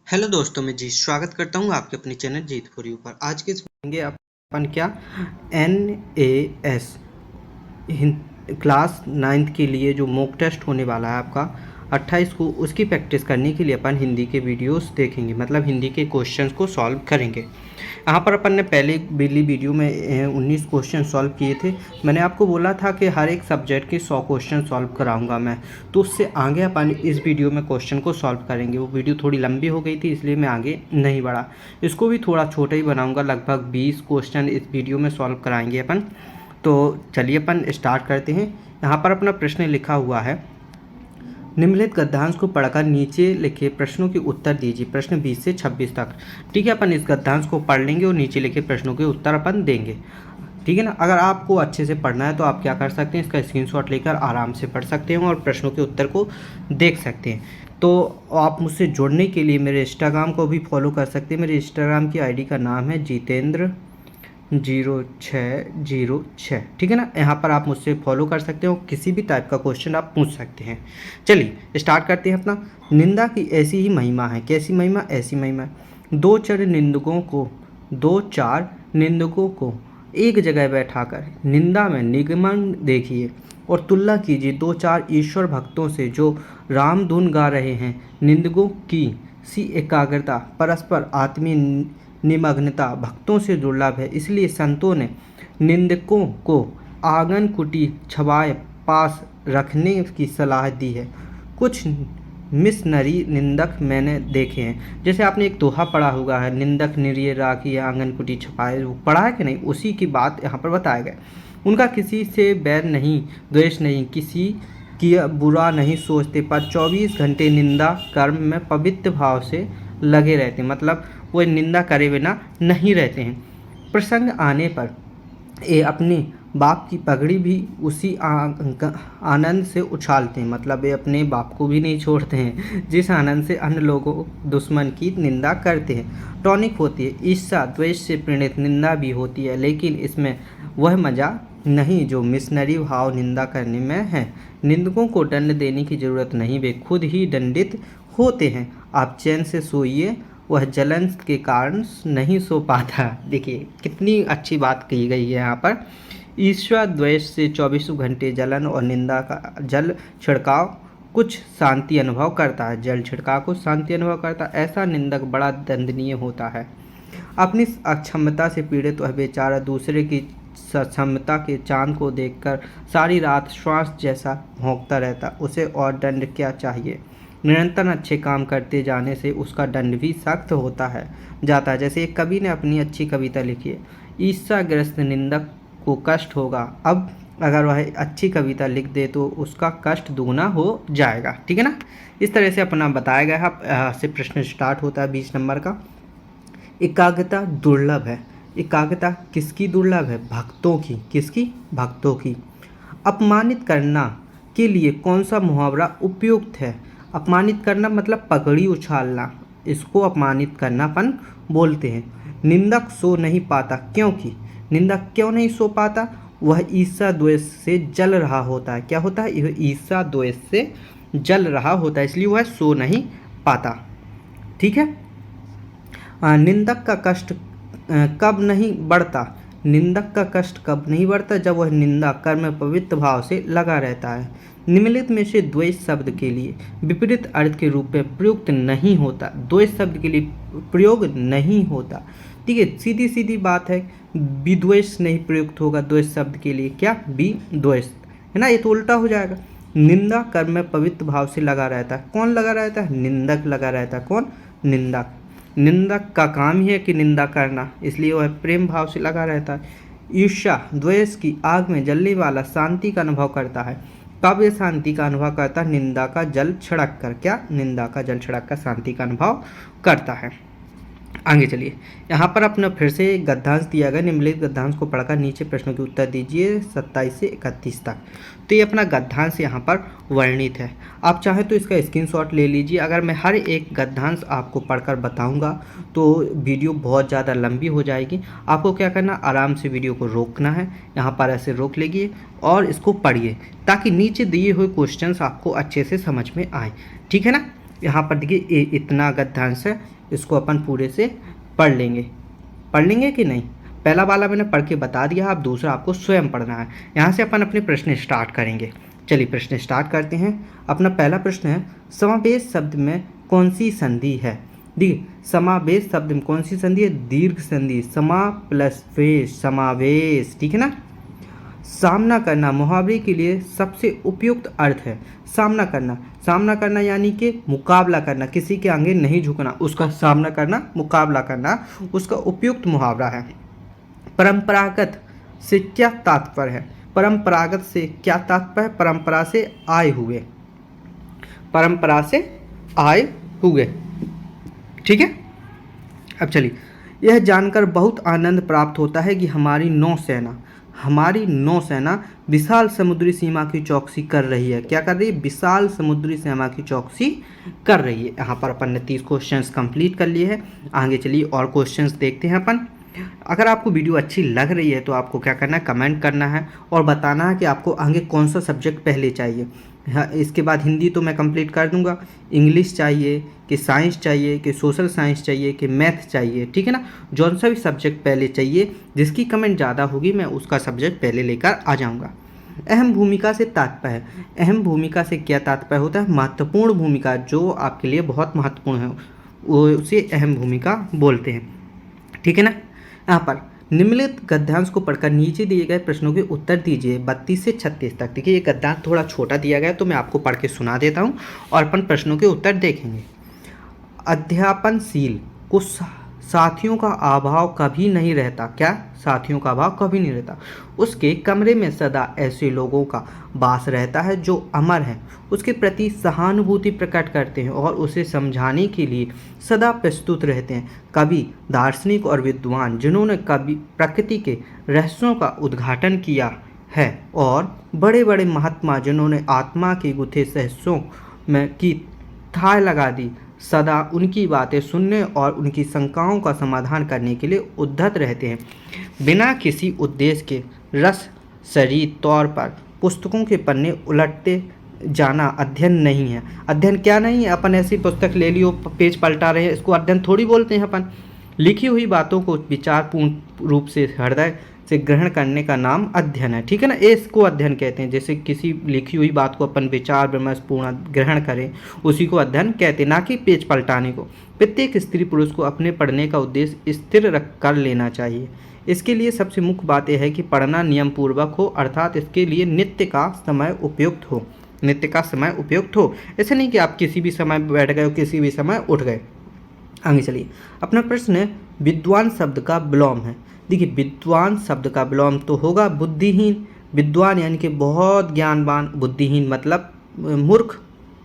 Hello दोस्तों, मैं जी स्वागत करता हूँ आपके अपने चैनल जीत फॉर यू पर। आज के इस होंगे अपन क्या NAS क्लास 9th के लिए जो मॉक टेस्ट होने वाला है आपका 28 को, उसकी प्रैक्टिस करने के लिए अपन हिंदी के वीडियोस देखेंगे, मतलब हिंदी के क्वेश्चंस को सॉल्व करेंगे। यहाँ पर अपन ने पहले बिल्ली वीडियो में 19 क्वेश्चन सॉल्व किए थे। मैंने आपको बोला था कि हर एक सब्जेक्ट के 100 क्वेश्चन सॉल्व कराऊंगा मैं, तो उससे आगे अपन इस वीडियो में क्वेश्चन को सॉल्व करेंगे। वो वीडियो थोड़ी लंबी हो गई थी, इसलिए मैं आगे नहीं बढ़ा। इसको भी थोड़ा छोटा ही बनाऊँगा, लगभग 20 क्वेश्चन इस वीडियो में सॉल्व कराएंगे अपन। तो चलिए अपन स्टार्ट करते हैं। यहाँ पर अपना प्रश्न लिखा हुआ है, निम्नलिखित गद्यांश को पढ़कर नीचे लिखे प्रश्नों के उत्तर दीजिए। प्रश्न 20 से 26 तक। ठीक है, अपन इस गद्यांश को पढ़ लेंगे और नीचे लिखे प्रश्नों के उत्तर अपन देंगे। ठीक है ना। अगर आपको अच्छे से पढ़ना है तो आप क्या कर सकते हैं, इसका स्क्रीनशॉट लेकर आराम से पढ़ सकते हैं और प्रश्नों के उत्तर को देख सकते हैं। तो आप मुझसे जुड़ने के लिए मेरे इंस्टाग्राम को भी फॉलो कर सकते हैं। मेरे इंस्टाग्राम की आईडी का नाम है जितेंद्र0606। ठीक है ना। यहाँ पर आप मुझसे फॉलो कर सकते हो, किसी भी टाइप का क्वेश्चन आप पूछ सकते हैं। चलिए स्टार्ट करते हैं अपना। निंदा की ऐसी ही महिमा है। कैसी महिमा? ऐसी महिमा। दो चार निंदकों को एक जगह बैठाकर निंदा में निगमन देखिए और तुलना कीजिए दो चार ईश्वर भक्तों से जो राम धुन गा रहे हैं। निंदकों की सी एकाग्रता, परस्पर आत्मीय निमग्नता भक्तों से दुर्लभ है, इसलिए संतों ने निंदकों को आंगन कुटी छवाए पास रखने की सलाह दी है। कुछ मिशनरी निंदक मैंने देखे हैं। जैसे आपने एक दोहा पढ़ा होगा है, निंदक निरिय राखी आंगन कुटी छपाए, वो पढ़ा है कि नहीं? उसी की बात यहाँ पर बताया गया। उनका किसी से बैर नहीं, द्वेष नहीं, किसी की बुरा नहीं सोचते, पर 24 घंटे निंदा कर्म में पवित्र भाव से लगे रहते हैं। मतलब वो निंदा करे बिना नहीं रहते हैं। प्रसंग आने पर ये अपने बाप की पगड़ी भी उसी आनंद से उछालते हैं। मतलब ये अपने बाप को भी नहीं छोड़ते हैं जिस आनंद से अन्य लोगों दुश्मन की निंदा करते हैं। टॉनिक होती है। ईर्ष्या द्वेष से प्रेरित निंदा भी होती है, लेकिन इसमें वह मज़ा नहीं जो मिशनरी भाव निंदा करने में है। निंदकों को दंड देने की ज़रूरत नहीं, वे खुद ही दंडित होते हैं। आप चैन से सोइए, वह जलन के कारण नहीं सो पाता। देखिए कितनी अच्छी बात कही गई है यहाँ पर। ईर्ष्या द्वेष से 24 घंटे जलन और निंदा का जल छिड़काव कुछ शांति अनुभव करता है। जल छिड़काव कुछ शांति अनुभव करता है। ऐसा निंदक बड़ा दंडनीय होता है। अपनी अक्षमता से पीड़ित वह बेचारा दूसरे की सक्षमता के चांद को देखकर सारी रात श्वास जैसा भौंकता रहता। उसे और दंड क्या चाहिए? निरंतर अच्छे काम करते जाने से उसका दंड भी सख्त होता है जाता है। जैसे एक कवि ने अपनी अच्छी कविता लिखी है, ईर्ष्याग्रस्त निंदक को कष्ट होगा, अब अगर वह अच्छी कविता लिख दे तो उसका कष्ट दुगना हो जाएगा। ठीक है ना। इस तरह से अपना बताया गया है। से प्रश्न स्टार्ट होता है 20 नंबर का। एकाग्रता दुर्लभ है। एकाग्रता किसकी दुर्लभ है? भक्तों की। किसकी? भक्तों की। अपमानित करना के लिए कौन सा मुहावरा उपयुक्त है? अपमानित करना मतलब पगड़ी उछालना, इसको अपमानित करनापन बोलते हैं। निंदक सो नहीं पाता, क्योंकि निंदक क्यों नहीं सो पाता? वह ईर्ष्या द्वेष से जल रहा होता है। क्या होता है? यह ईर्ष्या द्वेष से जल रहा होता है, इसलिए वह सो नहीं पाता। ठीक है। निंदक का कष्ट कब नहीं बढ़ता? निंदक का कष्ट कब नहीं बढ़ता? जब वह निंदा कर्म में पवित्र भाव से लगा रहता है। निम्नलिखित में से द्वेष शब्द के लिए विपरीत अर्थ के रूप में प्रयुक्त नहीं होता। द्वेष शब्द के लिए प्रयोग नहीं होता। ठीक है, सीधी सीधी बात है। विद्वेष नहीं प्रयुक्त होगा द्वेष शब्द के लिए। क्या? विद्वेष, है ना। ये तो उल्टा हो जाएगा। निंदा कर्म में पवित्र भाव से लगा रहता है। कौन लगा रहता है? निंदक लगा रहता है। कौन? निंदक। निंदक का काम ही है कि निंदा करना, इसलिए वह प्रेम भाव से लगा रहता है। ईर्ष्या द्वेष की आग में जलने वाला शांति का अनुभव करता है। कब ये शांति का अनुभव करता है? निंदा का जल छिड़क कर। क्या? निंदा का जल छिड़क कर शांति का अनुभव करता है। आगे चलिए। यहाँ पर अपना फिर से एक गद्यांश दिया गया। निम्नलिखित गद्यांश को पढ़कर नीचे प्रश्नों के उत्तर दीजिए 27 से 31 तक। तो ये अपना गद्यांश यहाँ पर वर्णित है। आप चाहें तो इसका स्क्रीनशॉट ले लीजिए। अगर मैं हर एक गद्यांश आपको पढ़कर बताऊँगा तो वीडियो बहुत ज़्यादा लंबी हो जाएगी। आपको क्या करना, आराम से वीडियो को रोकना है, यहाँ पर ऐसे रोक लीजिए और इसको पढ़िए, ताकि नीचे दिए हुए क्वेश्चंस आपको अच्छे से समझ में आए। ठीक है ना। यहाँ पर देखिए ये इतना गद्यांश है, इसको अपन पूरे से पढ़ लेंगे कि नहीं। पहला वाला मैंने पढ़ के बता दिया, अब दूसरा आपको स्वयं पढ़ना है। यहाँ से अपन अपने प्रश्न स्टार्ट करेंगे। चलिए प्रश्न स्टार्ट करते हैं। अपना पहला प्रश्न है, समावेश शब्द में कौन सी संधि है। देखिए समावेश शब्द में कौन सी संधि है, दीर्घ संधि, समा प्लस वेश, समावेश, ठीक है ना। सामना करना मुहावरे के लिए सबसे उपयुक्त अर्थ है। सामना करना यानी कि मुकाबला करना, किसी के आगे नहीं झुकना, उसका सामना करना, मुकाबला करना, उसका उपयुक्त मुहावरा है। परंपरागत से क्या तात्पर्य है, परंपरागत से क्या तात्पर्य, परंपरा से आए हुए, परंपरा से आए हुए, ठीक है। अब चलिए, यह जानकर बहुत आनंद प्राप्त होता है कि हमारी नौसेना विशाल समुद्री सीमा की चौकसी कर रही है। क्या कर रही है, विशाल समुद्री सीमा की चौकसी कर रही है। यहाँ पर अपन ने 30 क्वेश्चंस कंप्लीट कर लिए हैं। आगे चलिए और क्वेश्चंस देखते हैं अपन। अगर आपको वीडियो अच्छी लग रही है तो आपको क्या करना है, कमेंट करना है और बताना है कि आपको आगे कौन सा सब्जेक्ट पहले चाहिए। हाँ, इसके बाद हिंदी तो मैं कंप्लीट कर दूंगा, इंग्लिश चाहिए कि साइंस चाहिए कि सोशल साइंस चाहिए कि मैथ चाहिए, ठीक है ना। जौन सा भी सब्जेक्ट पहले चाहिए, जिसकी कमेंट ज़्यादा होगी मैं उसका सब्जेक्ट पहले लेकर आ जाऊँगा। अहम भूमिका से तात्पर्य है, अहम भूमिका से क्या तात्पर्य होता है, महत्वपूर्ण भूमिका, जो आपके लिए बहुत महत्वपूर्ण है वो उसे अहम भूमिका बोलते हैं, ठीक है ना। यहाँ पर निम्नलिखित गद्यांश को पढ़कर नीचे दिए गए प्रश्नों के उत्तर दीजिए 32 से 36 तक। देखिए ये गद्यांश थोड़ा छोटा दिया गया है तो मैं आपको पढ़ के सुना देता हूँ और अपन प्रश्नों के उत्तर देखेंगे। अध्यापनशील को साथियों का अभाव कभी नहीं रहता। क्या, साथियों का अभाव कभी नहीं रहता। उसके कमरे में सदा ऐसे लोगों का वास रहता है जो अमर हैं, उसके प्रति सहानुभूति प्रकट करते हैं और उसे समझाने के लिए सदा प्रस्तुत रहते हैं। कवि, दार्शनिक और विद्वान जिन्होंने कवि प्रकृति के रहस्यों का उद्घाटन किया है और बड़े बड़े महात्मा जिन्होंने आत्मा के गुथे सहस्यों में की थाह लगा दी, सदा उनकी बातें सुनने और उनकी शंकाओं का समाधान करने के लिए उद्धत रहते हैं। बिना किसी उद्देश्य के रस शरीर तौर पर पुस्तकों के पन्ने उलटते जाना अध्ययन नहीं है। अध्ययन क्या नहीं है, अपन ऐसी पुस्तक ले लियो पेज पलटा रहे हैं, इसको अध्ययन थोड़ी बोलते हैं अपन। लिखी हुई बातों को विचारपूर्ण रूप से हृदय से ग्रहण करने का नाम अध्ययन है, ठीक है ना। इसको अध्ययन कहते हैं। जैसे किसी लिखी हुई बात को अपन विचार विमर्श पूर्ण ग्रहण करें, उसी को अध्ययन कहते हैं, ना कि पेज पलटाने को। प्रत्येक स्त्री पुरुष को अपने पढ़ने का उद्देश्य स्थिर रख कर लेना चाहिए। इसके लिए सबसे मुख्य बात यह है कि पढ़ना नियम पूर्वक हो, अर्थात इसके लिए नित्य का समय उपयुक्त हो, नित्य का समय उपयुक्त हो। ऐसे नहीं कि आप किसी भी समय बैठ गए, किसी भी समय उठ गए। आगे चलिए, अपना प्रश्न है विद्वान शब्द का विलोम है। देखिए विद्वान शब्द का विलोम तो होगा बुद्धिहीन। विद्वान यानी कि बहुत ज्ञानवान, बुद्धिहीन मतलब मूर्ख,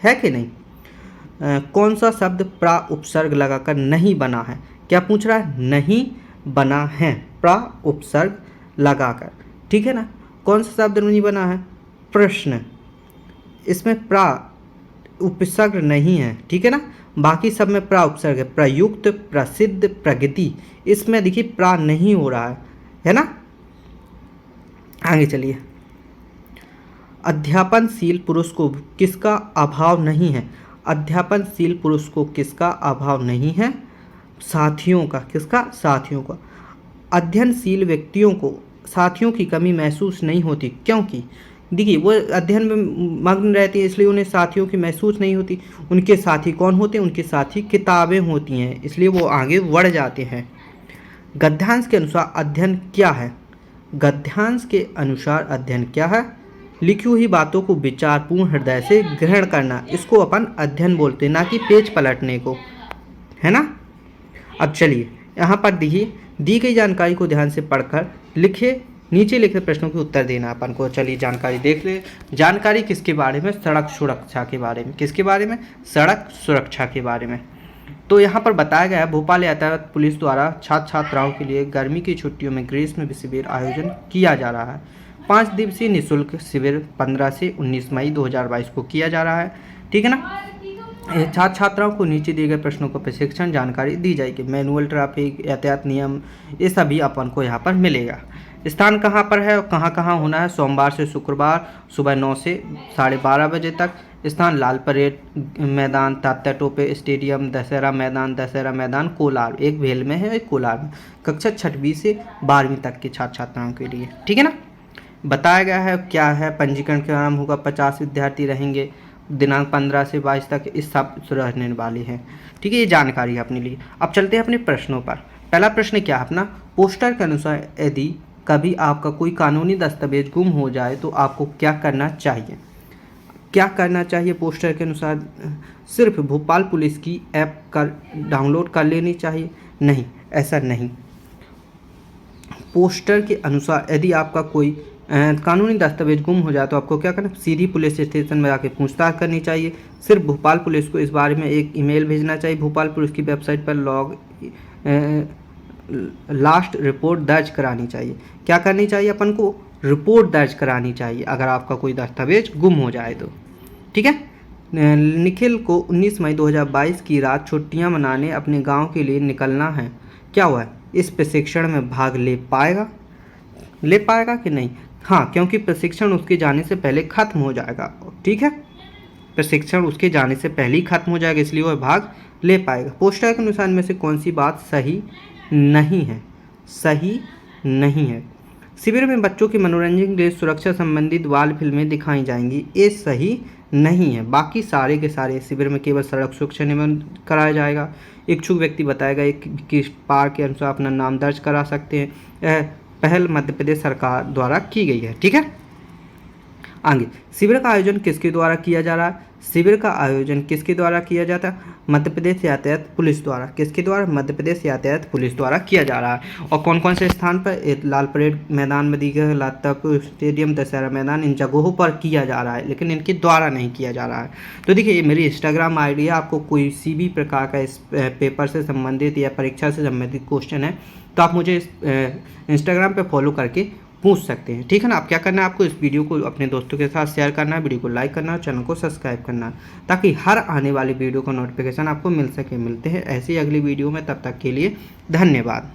है कि नहीं। कौन सा शब्द प्रा उपसर्ग लगाकर नहीं बना है। क्या पूछ रहा है, नहीं बना है, प्रा उपसर्ग लगाकर, ठीक है ना। कौन सा शब्द नहीं बना है, प्रश्न, इसमें प्रा उपसर्ग नहीं है, ठीक है ना। बाकी सब में प्रा उपसर्ग है, प्रयुक्त, प्रसिद्ध, प्रगति, इसमें देखिए प्रा नहीं हो रहा है ना। आगे चलिए, अध्यापनशील पुरुष को किसका अभाव नहीं है। अध्यापनशील पुरुष को किसका अभाव नहीं है, साथियों का। किसका, साथियों का। अध्ययनशील व्यक्तियों को साथियों की कमी महसूस नहीं होती, क्योंकि देखिए वो अध्ययन में मग्न रहती है, इसलिए उन्हें साथियों की महसूस नहीं होती। उनके साथी कौन होते हैं, उनके साथी किताबें होती हैं, इसलिए वो आगे बढ़ जाते हैं। गद्यांश के अनुसार अध्ययन क्या है। गद्यांश के अनुसार अध्ययन क्या है, लिखी हुई बातों को विचारपूर्ण हृदय से ग्रहण करना, इसको अपन अध्ययन बोलते हैं, ना कि पेज पलटने को, है ना। अब चलिए यहाँ पर देखिए दी गई जानकारी को ध्यान से पढ़कर लिखे, नीचे लिखे प्रश्नों के उत्तर देना अपन को। चलिए जानकारी देख ले। जानकारी किसके बारे में, सड़क सुरक्षा के बारे में। किसके बारे में, सड़क सुरक्षा के बारे में। तो यहाँ पर बताया गया है भोपाल यातायात पुलिस द्वारा छात्र छात्राओं के लिए गर्मी की छुट्टियों में ग्रीष्म शिविर आयोजन किया जा रहा है। 5 दिवसीय निःशुल्क शिविर 15 से 19 मई 2022 को किया जा रहा है, ठीक है ना। छात्र छात्राओं को नीचे दिए गए प्रश्नों को प्रशिक्षण जानकारी दी जाएगी। मैनुअल ट्रैफिक, यातायात नियम, ये सभी अपन को यहाँ पर मिलेगा। स्थान कहाँ पर है और कहाँ कहाँ होना है, सोमवार से शुक्रवार सुबह 9 से 12:30 बजे तक, स्थान लाल परेड मैदान, तात्या टोपे स्टेडियम, दशहरा मैदान, कोलार। एक भेल में है, एक कोलार में। कक्षा 6वीं से 12वीं तक के छात्र छात्राओं के लिए, ठीक है ना। बताया गया है क्या है, पंजीकरण का आरंभ होगा, 50 विद्यार्थी रहेंगे, दिनांक 15 से 22 तक इस सब रहने वाली है, ठीक है। ये जानकारी है अपने लिए। अब चलते हैं अपने प्रश्नों पर। पहला प्रश्न क्या है अपना, पोस्टर के अनुसार यदि कभी आपका कोई कानूनी दस्तावेज गुम हो जाए तो आपको क्या करना चाहिए। क्या करना चाहिए पोस्टर के अनुसार, सिर्फ भोपाल पुलिस की ऐप कर डाउनलोड कर लेनी चाहिए। नहीं, ऐसा नहीं। पोस्टर के अनुसार यदि आपका कोई कानूनी दस्तावेज गुम हो जाए तो आपको क्या करना, सीधी पुलिस स्टेशन में जाकर पूछताछ करनी चाहिए। सिर्फ भोपाल पुलिस को इस बारे में एक ईमेल भेजना चाहिए। भोपाल पुलिस की वेबसाइट पर लास्ट रिपोर्ट दर्ज करानी चाहिए। क्या करनी चाहिए अपन को, रिपोर्ट दर्ज करानी चाहिए अगर आपका कोई दस्तावेज गुम हो जाए तो, ठीक है। निखिल को 19 मई 2022 की रात छुट्टियां मनाने अपने गांव के लिए निकलना है। क्या हुआ है, इस प्रशिक्षण में भाग ले पाएगा कि नहीं। हाँ, क्योंकि प्रशिक्षण उसके जाने से पहले खत्म हो जाएगा, ठीक है। प्रशिक्षण उसके जाने से पहले ही खत्म हो जाएगा, इसलिए वह भाग ले पाएगा। पोस्टर के अनुसार में से कौन सी बात सही नहीं है, सही नहीं है। शिविर में बच्चों के मनोरंजन के लिए सुरक्षा संबंधित बाल फिल्में दिखाई जाएंगी, ये सही नहीं है। बाकी सारे के सारे शिविर में केवल सड़क सुरक्षा नियमन कराया जाएगा। इच्छुक व्यक्ति बताएगा किस पार के अनुसार अपना नाम दर्ज करा सकते हैं। यह पहल मध्य प्रदेश सरकार द्वारा की गई है, ठीक है। आगे, शिविर का आयोजन किसके द्वारा किया जा रहा है। शिविर का आयोजन किसके द्वारा किया जाता है, मध्य प्रदेश यातायात पुलिस द्वारा। किसके द्वारा, मध्य प्रदेश यातायात पुलिस द्वारा किया जा रहा है। और कौन कौन से स्थान पर, लाल परेड मैदान में दीघा, लातापुर स्टेडियम, दशहरा मैदान, इन जगहों पर किया जा रहा है, लेकिन इनके द्वारा नहीं किया जा रहा है। तो देखिए, ये मेरी इंस्टाग्राम आईडी है। आपको कोई सी भी प्रकार का इस पेपर से संबंधित या परीक्षा से संबंधित क्वेश्चन है तो आप मुझे इंस्टाग्राम पर फॉलो करके पूछ सकते हैं, ठीक है ना। आप क्या करना है, आपको इस वीडियो को अपने दोस्तों के साथ शेयर करना है, वीडियो को लाइक करना है, चैनल को सब्सक्राइब करना है, ताकि हर आने वाली वीडियो का नोटिफिकेशन आपको मिल सके। मिलते हैं ऐसी अगली वीडियो में, तब तक के लिए धन्यवाद।